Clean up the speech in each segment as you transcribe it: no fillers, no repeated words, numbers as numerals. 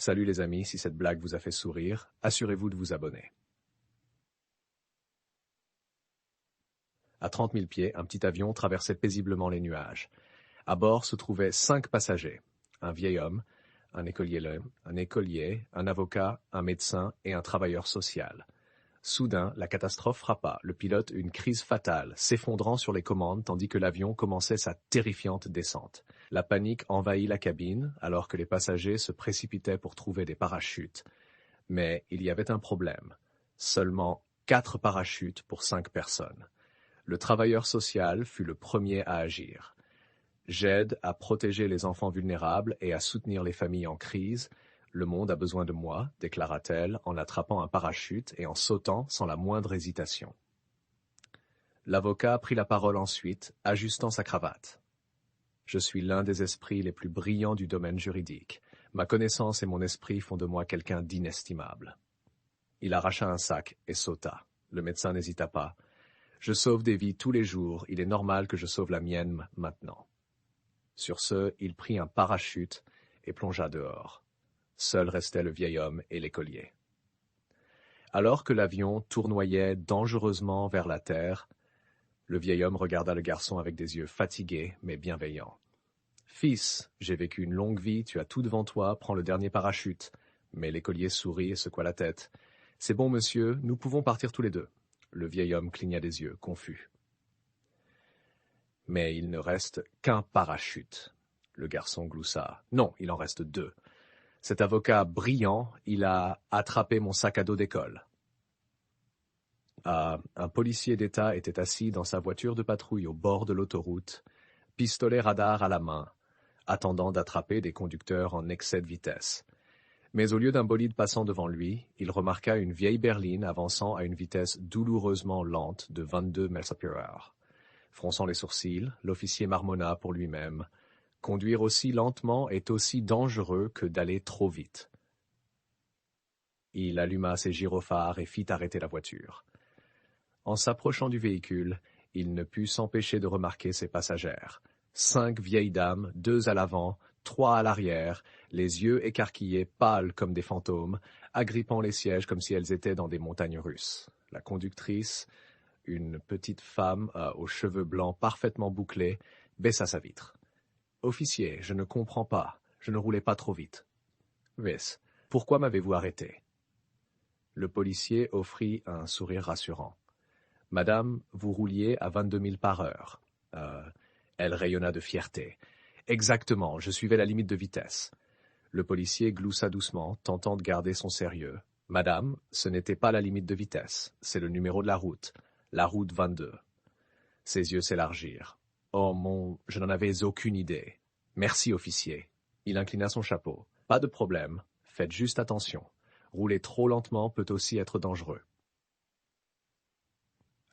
Salut les amis, si cette blague vous a fait sourire, assurez-vous de vous abonner. À 30 000 pieds, un petit avion traversait paisiblement les nuages. À bord se trouvaient 5 passagers. Un vieil homme, un écolier, un avocat, un médecin et un travailleur social. Soudain, la catastrophe frappa. Le pilote eut une crise fatale, s'effondrant sur les commandes tandis que l'avion commençait sa terrifiante descente. La panique envahit la cabine, alors que les passagers se précipitaient pour trouver des parachutes. Mais il y avait un problème. Seulement 4 parachutes pour 5 personnes. Le travailleur social fut le premier à agir. J'aide à protéger les enfants vulnérables et à soutenir les familles en crise. Le monde a besoin de moi, déclara-t-elle en attrapant un parachute et en sautant sans la moindre hésitation. L'avocat prit la parole ensuite, ajustant sa cravate. Je suis l'un des esprits les plus brillants du domaine juridique. Ma connaissance et mon esprit font de moi quelqu'un d'inestimable. Il arracha un sac et sauta. Le médecin n'hésita pas. Je sauve des vies tous les jours, il est normal que je sauve la mienne maintenant. Sur ce, il prit un parachute et plongea dehors. Seul restait le vieil homme et l'écolier. Alors que l'avion tournoyait dangereusement vers la terre, le vieil homme regarda le garçon avec des yeux fatigués mais bienveillants. « Fils, j'ai vécu une longue vie, tu as tout devant toi, prends le dernier parachute. » Mais l'écolier sourit et secoua la tête. « C'est bon, monsieur, nous pouvons partir tous les deux. » Le vieil homme cligna des yeux, confus. « Mais il ne reste qu'un parachute. » Le garçon gloussa. « Non, il en reste 2. Cet avocat brillant, il a attrapé mon sac à dos d'école. » Un policier d'État était assis dans sa voiture de patrouille au bord de l'autoroute, pistolet radar à la main, attendant d'attraper des conducteurs en excès de vitesse. Mais au lieu d'un bolide passant devant lui, il remarqua une vieille berline avançant à une vitesse douloureusement lente de 22 mph. Fronçant les sourcils, l'officier marmonna pour lui-même. Conduire aussi lentement est aussi dangereux que d'aller trop vite. Il alluma ses gyrophares et fit arrêter la voiture. En s'approchant du véhicule, il ne put s'empêcher de remarquer ses passagères. 5 vieilles dames, 2 à l'avant, 3 à l'arrière, les yeux écarquillés, pâles comme des fantômes, agrippant les sièges comme si elles étaient dans des montagnes russes. La conductrice, une petite femme aux cheveux blancs parfaitement bouclés, baissa sa vitre. « Officier, je ne comprends pas. Je ne roulais pas trop vite. »« Miss, pourquoi m'avez-vous arrêté ?» Le policier offrit un sourire rassurant. « Madame, vous rouliez à 22 000 par heure. » Elle rayonna de fierté. « Exactement, je suivais la limite de vitesse. » Le policier gloussa doucement, tentant de garder son sérieux. « Madame, ce n'était pas la limite de vitesse. C'est le numéro de la route 22. » Ses yeux s'élargirent. « Oh je n'en avais aucune idée. Merci, officier. » Il inclina son chapeau. « Pas de problème. Faites juste attention. Rouler trop lentement peut aussi être dangereux. »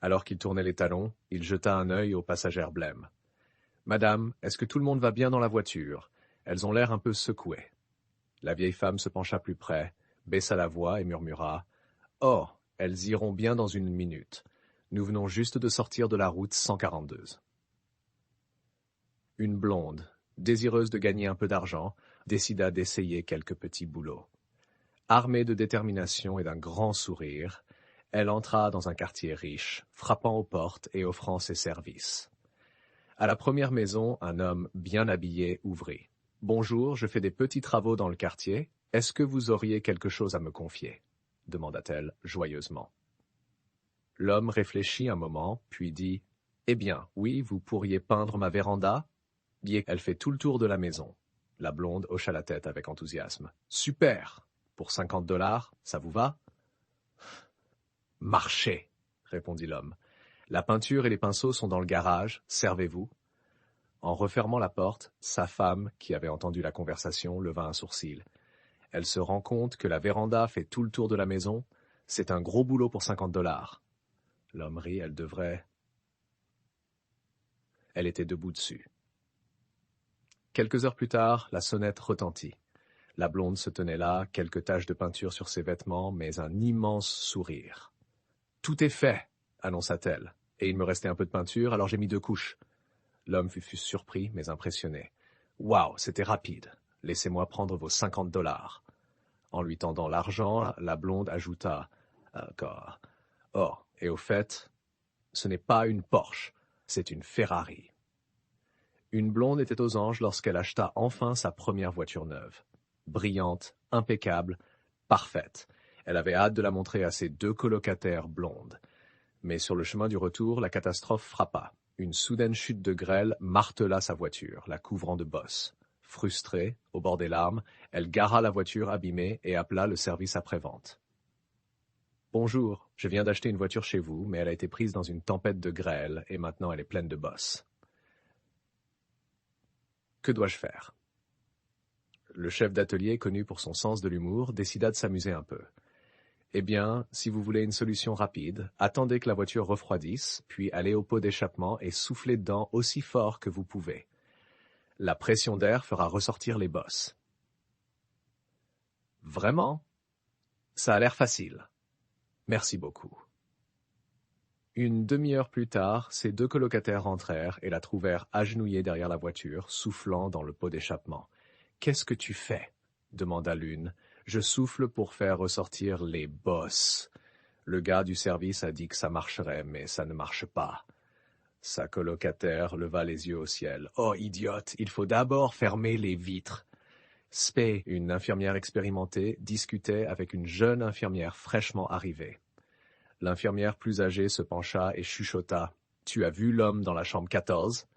Alors qu'il tournait les talons, il jeta un œil aux passagères blêmes. « Madame, est-ce que tout le monde va bien dans la voiture? Elles ont l'air un peu secouées. » La vieille femme se pencha plus près, baissa la voix et murmura « Oh, elles iront bien dans une minute. Nous venons juste de sortir de la route 142. » Une blonde, désireuse de gagner un peu d'argent, décida d'essayer quelques petits boulots. Armée de détermination et d'un grand sourire, elle entra dans un quartier riche, frappant aux portes et offrant ses services. À la première maison, un homme bien habillé ouvrit. « Bonjour, je fais des petits travaux dans le quartier. Est-ce que vous auriez quelque chose à me confier ?» demanda-t-elle joyeusement. L'homme réfléchit un moment, puis dit « Eh bien, oui, vous pourriez peindre ma véranda ?» Elle fait tout le tour de la maison. La blonde hocha la tête avec enthousiasme. « Super! Pour 50 $, ça vous va ?»« Marchez !» répondit l'homme. « La peinture et les pinceaux sont dans le garage, servez-vous. » En refermant la porte, sa femme, qui avait entendu la conversation, leva un sourcil. Elle se rend compte que la véranda fait tout le tour de la maison. C'est un gros boulot pour 50 $. L'homme rit, elle devrait... Elle était debout dessus. Quelques heures plus tard, la sonnette retentit. La blonde se tenait là, quelques taches de peinture sur ses vêtements, mais un immense sourire. « Tout est fait !» annonça-t-elle. « Et il me restait un peu de peinture, alors j'ai mis 2 couches. » L'homme fut surpris, mais impressionné. « Waouh, c'était rapide. Laissez-moi prendre vos 50 $. » En lui tendant l'argent, la blonde ajouta « Oh, et au fait, ce n'est pas une Porsche, c'est une Ferrari. » Une blonde était aux anges lorsqu'elle acheta enfin sa première voiture neuve. Brillante, impeccable, parfaite. Elle avait hâte de la montrer à ses 2 colocataires blondes. Mais sur le chemin du retour, la catastrophe frappa. Une soudaine chute de grêle martela sa voiture, la couvrant de bosses. Frustrée, au bord des larmes, elle gara la voiture abîmée et appela le service après-vente. « Bonjour, je viens d'acheter une voiture chez vous, mais elle a été prise dans une tempête de grêle et maintenant elle est pleine de bosses. Que dois-je faire ?» Le chef d'atelier, connu pour son sens de l'humour, décida de s'amuser un peu. « Eh bien, si vous voulez une solution rapide, attendez que la voiture refroidisse, puis allez au pot d'échappement et soufflez dedans aussi fort que vous pouvez. La pression d'air fera ressortir les bosses. » Vraiment? Ça a l'air facile. Merci beaucoup. Une demi-heure plus tard, ses 2 colocataires rentrèrent et la trouvèrent agenouillée derrière la voiture, soufflant dans le pot d'échappement. « Qu'est-ce que tu fais ?» demanda l'une. « Je souffle pour faire ressortir les bosses. » Le gars du service a dit que ça marcherait, mais ça ne marche pas. Sa colocataire leva les yeux au ciel. « Oh, idiote, il faut d'abord fermer les vitres. » Spey, une infirmière expérimentée, discutait avec une jeune infirmière fraîchement arrivée. L'infirmière plus âgée se pencha et chuchota. « Tu as vu l'homme dans la chambre 14 ?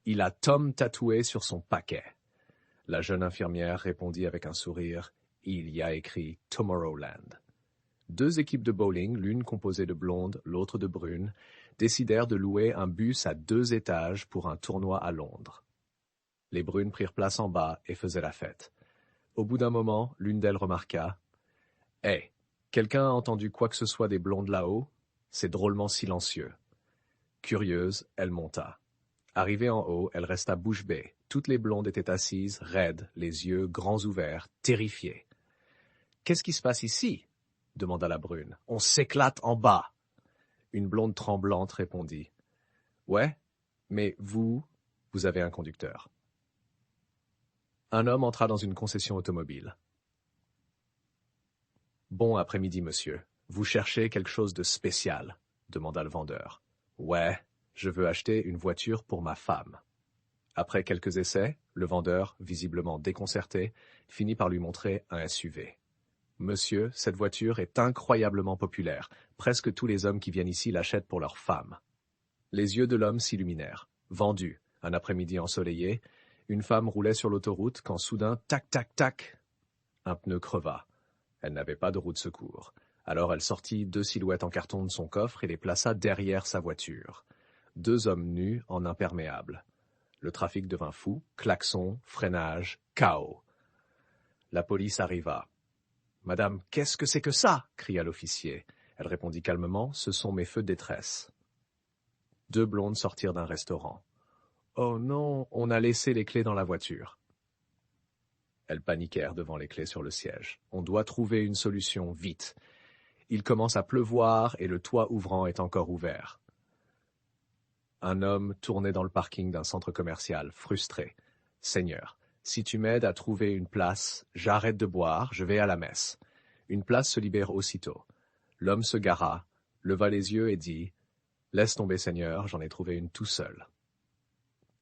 Il a Tom tatoué sur son paquet. » La jeune infirmière répondit avec un sourire. « Il y a écrit Tomorrowland. » 2 équipes de bowling, l'une composée de blondes, l'autre de brunes, décidèrent de louer un bus à 2 étages pour un tournoi à Londres. Les brunes prirent place en bas et faisaient la fête. Au bout d'un moment, l'une d'elles remarqua « Hé, quelqu'un a entendu quoi que ce soit des blondes là-haut? C'est drôlement silencieux. » Curieuse, elle monta. Arrivée en haut, elle resta bouche bée. Toutes les blondes étaient assises, raides, les yeux grands ouverts, terrifiées. « Qu'est-ce qui se passe ici ?» demanda la brune. « On s'éclate en bas. » Une blonde tremblante répondit. « Ouais, mais vous avez un conducteur. » Un homme entra dans une concession automobile. « Bon après-midi, monsieur. Vous cherchez quelque chose de spécial ?» demanda le vendeur. « Ouais, je veux acheter une voiture pour ma femme. » Après quelques essais, le vendeur, visiblement déconcerté, finit par lui montrer un SUV. « Monsieur, cette voiture est incroyablement populaire. Presque tous les hommes qui viennent ici l'achètent pour leur femme. » Les yeux de l'homme s'illuminèrent. Vendu, un après-midi ensoleillé, une femme roulait sur l'autoroute quand soudain, tac, tac, tac, un pneu creva. Elle n'avait pas de roue de secours. Alors elle sortit 2 silhouettes en carton de son coffre et les plaça derrière sa voiture. 2 hommes nus en imperméable. Le trafic devint fou, klaxon, freinage, chaos. La police arriva. « Madame, qu'est-ce que c'est que ça ?» cria l'officier. Elle répondit calmement, « Ce sont mes feux de détresse. » 2 blondes sortirent d'un restaurant. « Oh non, on a laissé les clés dans la voiture. » Elles paniquèrent devant les clés sur le siège. « On doit trouver une solution, vite. Il commence à pleuvoir et le toit ouvrant est encore ouvert. » Un homme tournait dans le parking d'un centre commercial, frustré. « Seigneur, si tu m'aides à trouver une place, j'arrête de boire, je vais à la messe. » Une place se libère aussitôt. L'homme se gara, leva les yeux et dit « Laisse tomber, Seigneur, j'en ai trouvé une tout seul. »